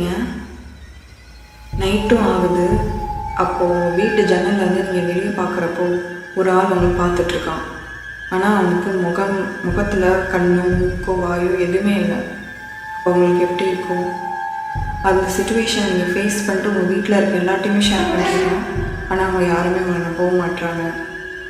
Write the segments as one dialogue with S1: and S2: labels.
S1: இருக்கீங்க? நைட்டும் ஆகுது. அப்போது வீட்டு ஜன்னல்லேருந்து நீங்கள் வெளியே பார்க்குறப்போ ஒரு ஆள் உங்களை பார்த்துட்ருக்கான். ஆனால் அவனுக்கு முகத்தில் கண்ணோ மூக்கோ வாயோ எதுவுமே இல்லை. அப்போ உங்களுக்கு எப்படி இருக்கும்? அந்த சுச்சுவேஷன் நீங்கள் ஃபேஸ் பண்ணிட்டு உங்கள் வீட்டில் இருக்க எல்லாத்தையுமே ஷேர் பண்ணுறீங்க. ஆனால் அவங்க யாருமே உங்களை நம்பவே மாட்டுறாங்க.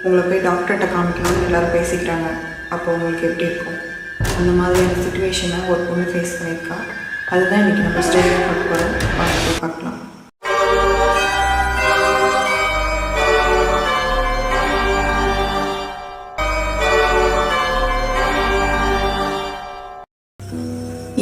S1: உங்களை போய் டாக்டர்கிட்ட காமிக்கணும்னு எல்லோரும் பேசிக்கிறாங்க. அப்போ உங்களுக்கு எப்படி இருக்கும்? அந்த மாதிரியான சுச்சுவேஷனை ஒரு பொண்ணு ஃபேஸ் பண்ணியிருக்கா. அதுதான் இன்றைக்கி நம்ம ஸ்டோரியாக பார்க்க போகிறோம். பார்க்கலாம்.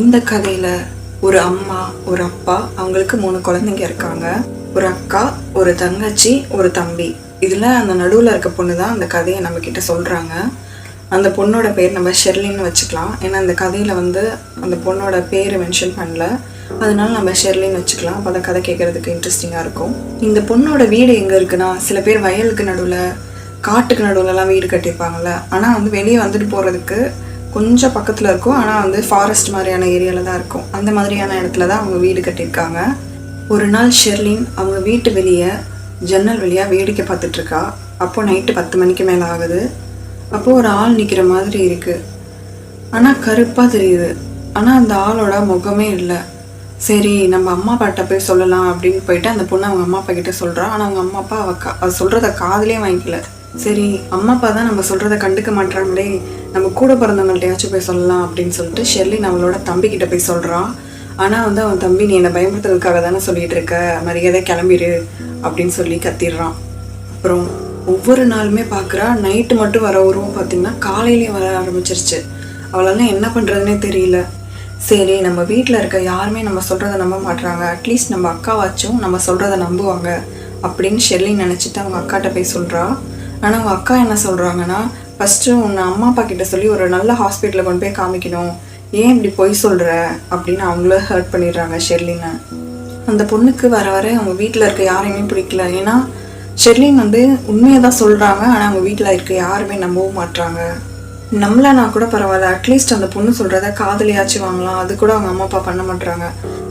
S1: இந்த கதையில் ஒரு அம்மா, ஒரு அப்பா, அவங்களுக்கு 3 குழந்தைங்க இருக்காங்க. ஒரு அக்கா, ஒரு தங்கச்சி, ஒரு தம்பி. இதில் அந்த நடுவில் இருக்க பொண்ணு தான் அந்த கதையை நம்மக்கிட்ட சொல்கிறாங்க. அந்த பொண்ணோட பேர் நம்ம ஷெர்லின்னு வச்சுக்கலாம். ஏன்னா அந்த கதையில் அந்த பொண்ணோட பேர் மென்ஷன் பண்ணல, அதனால நம்ம ஷெர்லின்னு வச்சுக்கலாம். அப்போ அந்த கதை கேட்குறதுக்கு இன்ட்ரெஸ்டிங்காக இருக்கும். இந்த பொண்ணோட வீடு எங்கே இருக்குன்னா, சில பேர் வயலுக்கு நடுவில், காட்டுக்கு நடுவில்லாம் வீடு கட்டியிருப்பாங்கள்ல. ஆனால் வெளியே வந்துட்டு போகிறதுக்கு கொஞ்சம் பக்கத்தில் இருக்கும். ஆனால் ஃபாரஸ்ட் மாதிரியான ஏரியாவில் தான் இருக்கும். அந்த மாதிரியான இடத்துல தான் அவங்க வீடு கட்டியிருக்காங்க. ஒரு நாள் ஷெர்லின் அவங்க வீட்டு வெளியே ஜன்னல் வழியாக வேடிக்கை பார்த்துட்ருக்கா. அப்போது நைட்டு 10 மணிக்கு மேலே ஆகுது. அப்போது ஒரு ஆள் நிற்கிற மாதிரி இருக்குது. ஆனால் கருப்பாக தெரியுது. ஆனால் அந்த ஆளோட முகமே இல்லை. சரி, நம்ம அம்மா அப்பாட்ட போய் சொல்லலாம் அப்படின்னு போயிட்டு அந்த பொண்ணு அவங்க அம்மா அப்பா கிட்டே சொல்கிறா. ஆனால் அவங்க அம்மா அப்பா அது சொல்கிறத காதுலேயே வாங்கிக்கல. சரி, அம்மா அப்பா தான் நம்ம சொல்கிறத கண்டுக்க மாட்டாங்களே, நம்ம கூட பிறந்தவங்கள்ட்டையாச்சும் போய் சொல்லலாம் அப்படின்னு சொல்லிட்டு ஷெர்லின் அவளோட தம்பிக்கிட்ட போய் சொல்கிறான். ஆனால் அவன் தம்பி, நீ என்னை பயன்படுத்துறதுக்காக தானே சொல்லிகிட்டு இருக்க, மரியாதை கிளம்பிடு அப்படின்னு சொல்லி கத்திடுறான். அப்புறம் ஒவ்வொரு நாளுமே பார்க்குறா. நைட்டு மட்டும் வர உருவம் பார்த்திங்கன்னா காலையிலே வர ஆரம்பிச்சிருச்சு. அவளால் என்ன பண்ணுறதுனே தெரியல. சரி, நம்ம வீட்டில் இருக்க யாருமே நம்ம சொல்கிறத நம்ப மாட்டுறாங்க, அட்லீஸ்ட் நம்ம அக்காவாச்சும் நம்ம சொல்கிறத நம்புவாங்க அப்படின்னு ஷெர்லின் நினச்சிட்டு அவங்க அக்காட்ட போய் சொல்கிறா. ஆனால் அவங்க அக்கா என்ன சொல்கிறாங்கன்னா, ஃபஸ்ட்டு உன்னை அம்மா அப்பா கிட்ட சொல்லி ஒரு நல்ல ஹாஸ்பிட்டலில் கொண்டு போய் காமிக்கணும், ஏன் இப்படி பொய் சொல்கிற அப்படின்னு அவங்கள ஹர்ட் பண்ணிடுறாங்க ஷெர்லினை. அந்த பொண்ணுக்கு வர வர அவங்க வீட்டில் இருக்க யாரையுமே பிடிக்கல. ஏன்னா ஷெர்லின் உண்மையை தான் சொல்கிறாங்க. ஆனால் அவங்க வீட்டில் இருக்க யாருமே நம்பவும் மாட்டுறாங்க. நம்மளனா கூட பரவாயில்ல, அட்லீஸ்ட் அந்த பொண்ணு சொல்கிறத காதலியாச்சும் வாங்கலாம், அது கூட அவங்க அம்மா அப்பா பண்ண மாட்டுறாங்க.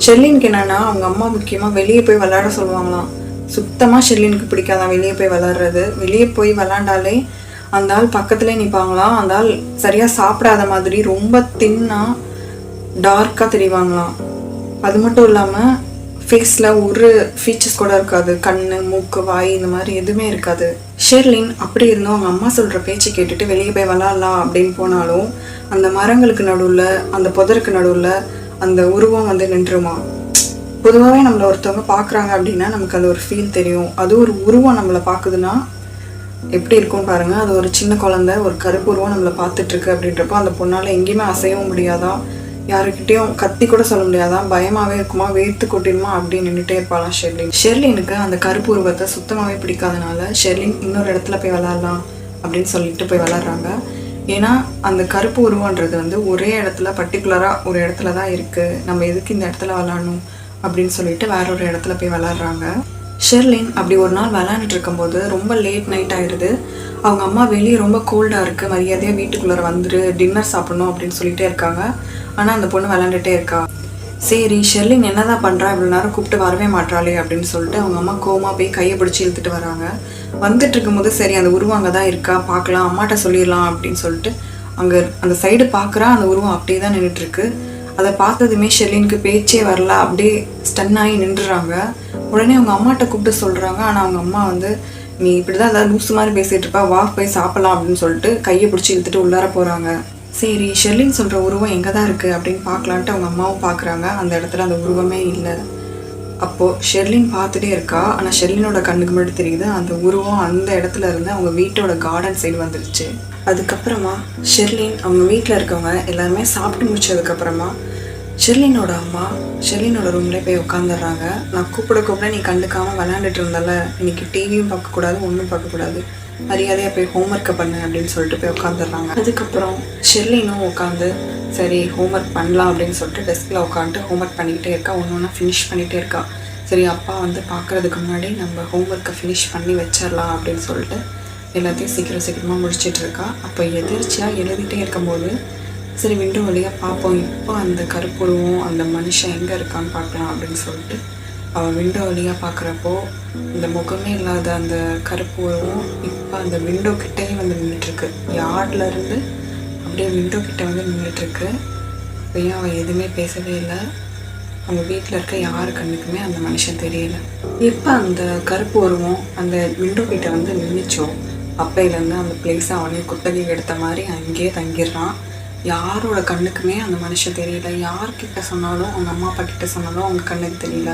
S1: ஷெர்லினுக்கு என்னன்னா, அவங்க அம்மா முக்கியமாக வெளியே போய் விளையாட சொல்லுவாங்களாம். சுத்தமாக ஷெர்லினுக்கு பிடிக்காதான் வெளியே போய் விளாட்றது. வெளியே போய் விளாண்டாலே அந்த ஆள் பக்கத்துலேயே நிற்பாங்களாம். அந்த ஆள் சரியாக சாப்பிடாத மாதிரி ரொம்ப தின்னாக டார்க்காக தெரிவாங்களாம். அது மட்டும் இல்லாமல் ஃபேஸில் ஒரு ஃபீச்சர்ஸ் கூட இருக்காது. கண், மூக்கு, வாய் இந்த மாதிரி எதுவுமே இருக்காது. ஷெர்லின் அப்படி இருந்தும் அவங்க அம்மா சொல்கிற பேச்சை கேட்டுட்டு வெளியே போய் விளாட்லாம் அப்படின்னு போனாலும் அந்த மரங்களுக்கு நடுவில், அந்த புதருக்கு நடுவில் அந்த உருவம் நின்றுமா. பொதுவாகவே நம்மளை ஒருத்தவங்க பார்க்குறாங்க அப்படின்னா நமக்கு அது ஒரு ஃபீல் தெரியும். அது ஒரு உருவம் நம்மளை பார்க்குதுன்னா எப்படி இருக்கும்னு பாருங்கள். அது ஒரு சின்ன குழந்தை, ஒரு கருப்பு உருவம் நம்மளை பார்த்துட்ருக்கு அப்படின்றப்போ அந்த பொண்ணால் எங்கேயுமே அசையவும் முடியாதான், யாருக்கிட்டையும் கத்தி கூட சொல்ல முடியாதான், பயமாகவே இருக்குமா, வேர்த்து கொட்டிடுமா அப்படின்னு நின்றுட்டே இருப்பாளாம் ஷெர்லின். ஷெர்லினுக்கு அந்த கருப்பு உருவத்தை சுத்தமாகவே பிடிக்காதனால ஷெர்லின் இன்னொரு இடத்துல போய் விளாட்லாம் அப்படின்னு சொல்லிட்டு போய் விளாட்றாங்க. ஏன்னா அந்த கருப்பு உருவன்றது ஒரே இடத்துல பர்டிகுலராக ஒரு இடத்துல தான் இருக்குது, நம்ம எதுக்கு இந்த இடத்துல விளாடணும் அப்படின்னு சொல்லிட்டு வேற ஒரு இடத்துல போய் விளாட்றாங்க. ஷெர்லின் அப்படி ஒரு நாள் விளாண்டுட்டு இருக்கும்போது ரொம்ப லேட் நைட் ஆயிடுது. அவங்க அம்மா வெளியே ரொம்ப கோல்டாக இருக்குது, மரியாதையாக வீட்டுக்குள்ளே வந்துட்டு டின்னர் சாப்பிடணும் அப்படின்னு சொல்லிகிட்டே இருக்காங்க. ஆனால் அந்த பொண்ணு விளாண்டுட்டே இருக்கா. சரி, ஷெர்லின் என்ன தான் பண்ணுறா, இவ்வளோ நேரம் கூப்பிட்டு வரவே மாட்டாளே அப்படின்னு சொல்லிட்டு அவங்க அம்மா கோவமாக போய் கையை பிடிச்சி இழுத்துட்டு வராங்க. வந்துட்டு இருக்கும்போது சரி, அந்த உருவம் அங்கே தான் இருக்கா, பார்க்கலாம், அம்மாட்ட சொல்லிடலாம் அப்படின்னு சொல்லிட்டு அங்கே அந்த சைடு பார்க்குறா. அந்த உருவம் அப்படியே தான் நின்றுட்டுருக்கு. அதை பார்த்ததுமே ஷெர்லினுக்கு பேச்சே வரல, அப்படியே ஸ்டன் ஆகி நின்றுறாங்க. உடனே அவங்க அம்மாட்ட கூப்பிட்டு சொல்கிறாங்க. ஆனால் அவங்க அம்மா நீ இப்படி தான் ஏதாவது லூஸ் மாதிரி பேசிகிட்டு இருப்பா, வா போய் சாப்பிடலாம் அப்படின்னு சொல்லிட்டு கையை பிடிச்சி இழுத்துட்டு உள்ளார போகிறாங்க. சரி, ஷெர்லின் சொல்கிற உருவம் எங்கே தான் இருக்குது அப்படின்னு பார்க்கலான்ட்டு அவங்க அம்மாவும் பார்க்குறாங்க. அந்த இடத்துல அந்த உருவமே இல்லை. அப்போது ஷெர்லின் பார்த்துட்டே இருக்கா. ஆனால் ஷெர்லினோட கண்ணுக்கு முன்னாடி தெரியுது அந்த உருவம் அந்த இடத்துல இருந்து அவங்க வீட்டோட கார்டன் சைடு வந்துருச்சு. அதுக்கப்புறமா ஷெர்லின் அவங்க வீட்டில் இருக்கவங்க எல்லாருமே சாப்பிட்டு முடிச்சதுக்கப்புறமா ஷெர்லினோட அம்மா ஷெர்லினோட ரூம்லேயே போய் உட்காந்துடுறாங்க. நான் கூப்பிட நீ கண்டுக்காமல் விளையாண்டுட்டு இருந்தால, இன்னைக்கு டிவியும் பார்க்கக்கூடாது, ஒன்றும் பார்க்கக்கூடாது, மரியாதையாக போய் ஹோம்ஒர்க்கை பண்ணு அப்படின்னு சொல்லிட்டு போய் உட்காந்துடுறாங்க. அதுக்கப்புறம் ஷெர்லினும் உட்காந்து சரி ஹோம்ஒர்க் பண்ணலாம் அப்படின்னு சொல்லிட்டு டெஸ்கில் உட்காந்துட்டு ஹோம்ஒர்க் பண்ணிக்கிட்டே இருக்கா. ஒன்று ஒன்றா ஃபினிஷ் பண்ணிகிட்டே இருக்கா. சரி, அப்பா பார்க்குறதுக்கு முன்னாடி நம்ம ஹோம்ஒர்க்கை ஃபினிஷ் பண்ணி வச்சிடலாம் அப்படின்னு சொல்லிட்டு எல்லாத்தையும் சீக்கிரமாக முடிச்சிட்ருக்கா. அப்போ எதிர்ச்சியாக எழுதிட்டே இருக்கும்போது சரி விண்டோ வழியாக பார்ப்போம், இப்போ அந்த கருப்புருவம் அந்த மனுஷன் எங்கே இருக்கான்னு பார்க்கலாம் அப்படின்னு சொல்லிட்டு அவன் விண்டோ வழியாக பார்க்குறப்போ இந்த முகமே இல்லாத அந்த கருப்பு உருவம் இப்போ அந்த விண்டோ கிட்டே வந்து நின்றுட்டுருக்கு. யார்ட்லேருந்து அப்படியே விண்டோ கிட்டே வந்து நின்றுட்டுருக்கு. அப்பயும் அவன் எதுவுமே பேசவே இல்லை. அவங்க வீட்டில் இருக்க யார் கண்ணுக்குமே அந்த மனுஷன் தெரியல. இப்போ அந்த கருப்பு உருவம் அந்த விண்டோ கிட்ட வந்து நின்றுச்சோ அப்பையிலேருந்து அந்த பிளேஸை அவனே குத்தகைக்கு எடுத்த மாதிரி அங்கேயே தங்கிடுறான். யாரோட கண்ணுக்குமே அந்த மனுஷன் தெரியல. யார்கிட்ட சொன்னாலும், அவங்க அம்மா அப்பா கிட்ட சொன்னாலும் அவங்க கண்ணுக்கு தெரியல,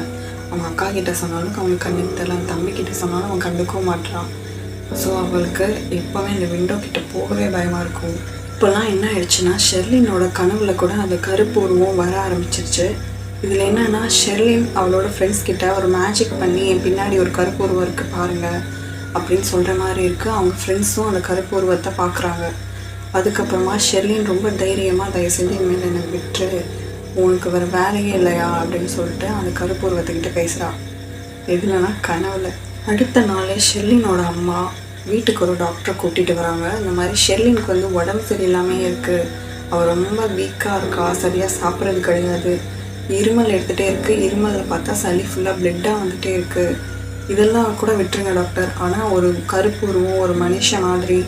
S1: அவங்க அக்கா கிட்ட சொன்னாலும் அவங்க கண்ணுக்கு தெரியல, அவங்க தம்பி கிட்ட சொன்னாலும் அவன் கண்டுக்கவும் மாட்டான். ஸோ அவளுக்கு எப்போவுமே இந்த விண்டோ கிட்ட போகவே பயமாக இருக்கும். இப்போல்லாம் என்ன ஆயிடுச்சுன்னா ஷெர்லினோட கனவுல கூட அந்த கருப்பு உருவம் வர ஆரம்பிச்சிருச்சு. இதில் என்னன்னா ஷெர்லின் அவளோட ஃப்ரெண்ட்ஸ் கிட்ட ஒரு மேஜிக் பண்ணி என் பின்னாடி ஒரு கருப்பு உருவம் இருக்குது பாருங்கள் அப்படின்னு சொல்கிற மாதிரி இருக்குது. அவங்க ஃப்ரெண்ட்ஸும் அந்த கருப்பு உருவத்தை பார்க்குறாங்க. அதுக்கப்புறமா ஷெர்லின் ரொம்ப தைரியமாக தயவு செஞ்சு இனிமேல் என்னை விட்டு உனக்கு வேறு வேலையே இல்லையா அப்படின்னு சொல்லிட்டு அந்த கருப்பு உருவத்துக்கிட்ட பேசுகிறான். எதுலன்னா கனவுல. அடுத்த நாளே ஷெர்லினோட அம்மா வீட்டுக்கு ஒரு டாக்டரை கூட்டிகிட்டு வராங்க. இந்த மாதிரி ஷெர்லினுக்கு வந்து உடம்பு சரியில்லாமல் இருக்குது, அவள் ரொம்ப வீக்காக இருக்கா, சரியாக சாப்பிட்றது கிடையாது, இருமல் எடுத்துகிட்டே இருக்குது, இருமலில் பார்த்தா சளி ஃபுல்லாக பிளட்டாக வந்துகிட்டே இருக்குது, இதெல்லாம் கூட விட்டுருங்க டாக்டர், ஆனால் ஒரு கருப்பு உருவம் ஒரு மனுஷன் மாதிரி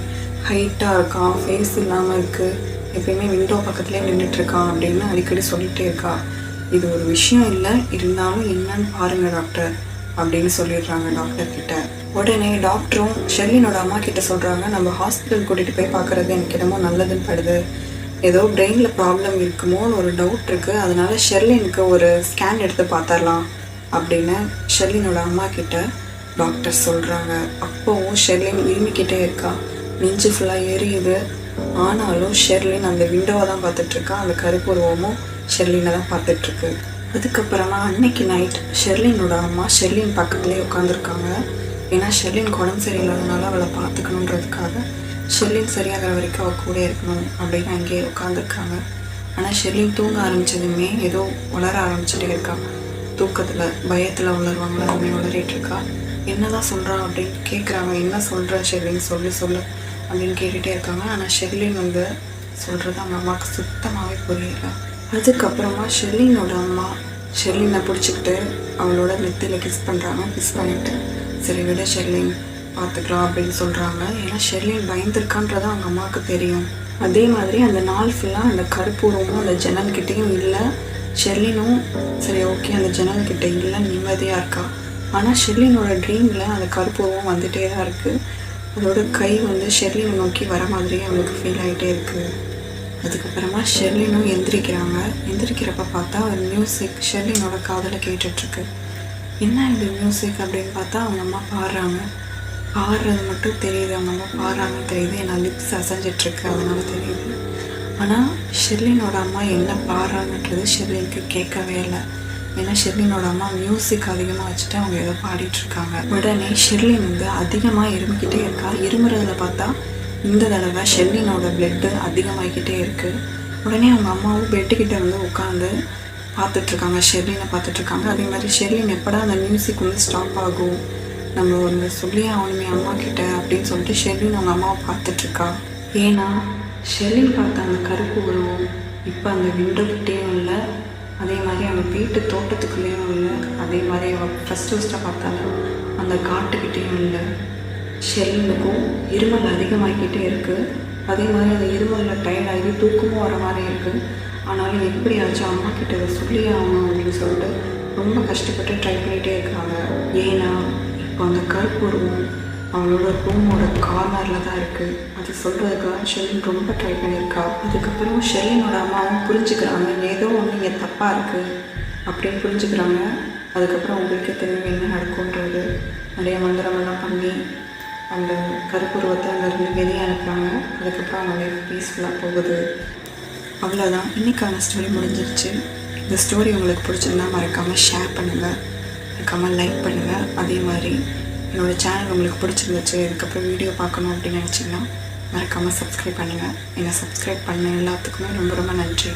S1: ஹைட்டாக இருக்கான், ஃபேஸ் இல்லாமல் இருக்குது, எப்பயுமே விண்டோ பக்கத்துலேயே நின்றுட்டுருக்கான் அப்படின்னு அடிக்கடி சொல்லிகிட்டே இருக்கா. இது ஒரு விஷயம் இல்லை, இருந்தாலும் என்னன்னு பாருங்கள் டாக்டர் அப்படின்னு சொல்லிடுறாங்க டாக்டர்கிட்ட. உடனே டாக்டரும் ஷெர்லினோட அம்மா கிட்ட சொல்கிறாங்க, நம்ம ஹாஸ்பிட்டல் கூட்டிகிட்டு போய் பார்க்குறது எனக்கு என்னமோ நல்லதுன்னு படுது, ஏதோ பிரெயினில் ப்ராப்ளம் இருக்குமோன்னு ஒரு டவுட் இருக்குது, அதனால ஷெர்லினுக்கு ஒரு ஸ்கேன் எடுத்து பார்த்துடலாம் அப்படின்னு ஷெர்லினோட அம்மா கிட்ட டாக்டர் சொல்கிறாங்க. அப்போவும் ஷெர்லின் இருமிக்கிட்டே இருக்கா, நெஞ்சு ஃபுல்லாக எரியுது. ஆனாலும் ஷெர்லின் அந்த விண்டோவை தான் பார்த்துட்ருக்கா, அந்த கருப்பு உருவமும் ஷெர்லினை தான் பார்த்துட்ருக்கு. அதுக்கப்புறமா அன்னைக்கு நைட் ஷெர்லினோட அம்மா ஷெர்லின் பக்கத்துலேயே உட்காந்துருக்காங்க. ஏன்னா ஷெர்லின் உடம்பு சரியில்லாதனால அவளை பார்த்துக்கணுன்றதுக்காக ஷெர்லின் சரியாகிற வரைக்கும் அவள் கூட இருக்கணும் அப்படின்னு அங்கேயே உட்காந்துருக்காங்க. ஆனால் ஷெர்லின் தூங்க ஆரம்பித்ததுமே ஏதோ உளர ஆரம்பிச்சுட்டே இருக்கா. தூக்கத்தில் பயத்தில் உளருவாங்களா அதுமே உளறிட்டு இருக்கா. என்ன தான் சொல்கிறா அப்படின்னு கேட்குறாங்க. என்ன சொல்கிற ஷெர்லின் சொல்லு அப்படின்னு கேட்டுகிட்டே இருக்காங்க. ஆனால் ஷெர்லின் வந்து சொல்கிறது அவங்க அம்மாவுக்கு சுத்தமாகவே புரியல. அதுக்கப்புறமா ஷெர்லினோட அம்மா ஷெர்லினை பிடிச்சிக்கிட்டு அவளோட நெத்தியில் கிஸ் பண்ணுறாங்க. கிஸ் பண்ணிவிட்டு சரி விட ஷெர்லின் பார்த்துக்கலாம் அப்படின்னு சொல்கிறாங்க. ஏன்னா ஷெர்லின் பயந்துருக்கான்றது அவங்க அம்மாவுக்கு தெரியும். அதே மாதிரி அந்த நாள் ஃபுல்லாக அந்த கருப்பூரமும் அந்த ஜன்னல்கிட்டையும் இல்லை. ஷெர்லினும் சரி ஓகே அந்த ஜன்னல்கிட்ட இல்லை, நிம்மதியாக இருக்கா. ஆனால் ஷெர்லினோட ட்ரீமில் அந்த கருப்பூரம் வந்துகிட்டே தான் இருக்குது. அதோட கை வந்து ஷெர்லினை நோக்கி வர மாதிரியே அவளுக்கு ஃபீல் ஆகிட்டே இருக்குது. அதுக்கப்புறமா ஷெர்லினும் எந்திரிக்கிறாங்க. எந்திரிக்கிறப்ப பார்த்தா ஒரு மியூசிக் ஷெர்லினோட காதில் கேட்டுட்ருக்கு. என்ன இது மியூசிக் அப்படின்னு பார்த்தா அவங்க அம்மா பாடுறாங்க. பாடுறது மட்டும் தெரியுது, அவங்க அம்மா பாடுறாங்கன்னு தெரியுது. ஏன்னா லிப்ஸ் அசைஞ்சிட்ருக்கு அதனால தெரியுது. ஆனால் ஷெர்லினோட அம்மா என்ன பாடுறாங்கன்றது ஷெர்லினுக்கு கேட்கவே இல்லை. ஏன்னா ஷெர்லினோட அம்மா மியூசிக் அதிகமாக வச்சுட்டு அவங்க ஏதோ பாடிட்டுருக்காங்க. உடனே ஷெர்லின் வந்து அதிகமாக இருமிக்கிட்டே இருக்கா. இருமுறதில் பார்த்தா இந்த தடவை ஷெர்லினோட பிளட்டு அதிகமாகிக்கிட்டே இருக்குது. உடனே அவங்க அம்மாவும் பெட்டுக்கிட்ட வந்து உட்காந்து பார்த்துட்ருக்காங்க, ஷெர்லினை பார்த்துட்ருக்காங்க. அதே மாதிரி ஷெர்லின் எப்படா அந்த மியூசிக் வந்து ஸ்டாப் ஆகும், நம்ம ஒன்று சொல்லி அவனுமே அம்மா கிட்ட அப்படின்னு சொல்லிட்டு ஷெர்லின் அவங்க அம்மாவை பார்த்துட்ருக்கா. ஏன்னா ஷெர்லின் பார்த்த அந்த கருப்பு உருவம் இப்போ அந்த விண்டோக்கிட்டேயும் இல்லை, அதே மாதிரி அவன் வீட்டு தோட்டத்துக்குள்ளேயும் இல்லை, அதே மாதிரி அவள் ஃபஸ்ட்டாக பார்த்தாலும் அந்த காட்டுக்கிட்டேயும் இல்லை. ஷெர்லினுக்கும் இருமல் அதிகமாகிக்கிட்டே இருக்குது. அதே மாதிரி அந்த இருமலில் டயர்டாகி தூக்கமும் வர மாதிரி இருக்குது. ஆனாலும் எப்படியாச்சும் அம்மா கிட்ட இதை சொல்லியே ஆகணும் அப்படின்னு சொல்லிட்டு ரொம்ப கஷ்டப்பட்டு ட்ரை பண்ணிகிட்டே இருக்காங்க. ஏன்னா இப்போ அந்த கருப்பு உருவம் அவளோட ரூமோட கார்னரில் தான் இருக்குது. அது சொல்கிறதுக்காக ஷெர்லின் ரொம்ப ட்ரை பண்ணியிருக்கா. அதுக்கப்புறம் ஷெர்லினோட அம்மாவும் புரிஞ்சுக்கிறாங்க, ஏதோ ஒன்று இங்கே தப்பாக இருக்குது அப்படின்னு புரிஞ்சுக்கிறாங்க. அதுக்கப்புறம் அவங்களுக்கே தெரியும் என்ன நடக்குன்றது. நிறைய மந்திரமெல்லாம் பண்ணி அந்த கருப்புருவத்தை அங்கேருந்து வெளியே அனுப்புகிறாங்க. அதுக்கப்புறம் அவங்க லைஃப் பீஸ்ஃபுல்லாக போகுது. அவ்வளோதான், இன்றைக்கான ஸ்டோரி முடிஞ்சிருச்சு. இந்த ஸ்டோரி உங்களுக்கு பிடிச்சிருந்தா மறக்காமல் ஷேர் பண்ணுங்கள், மறக்காமல் லைக் பண்ணுங்கள். அதே மாதிரி என்னோடய சேனல் உங்களுக்கு பிடிச்சிருந்துச்சு, இதுக்கப்புறம் வீடியோ பார்க்கணும் அப்படின்னு நினச்சிங்கன்னா மறக்காமல் சப்ஸ்கிரைப் பண்ணுங்கள். என்னை சப்ஸ்கிரைப் பண்ண எல்லாத்துக்குமே ரொம்ப ரொம்ப நன்றி.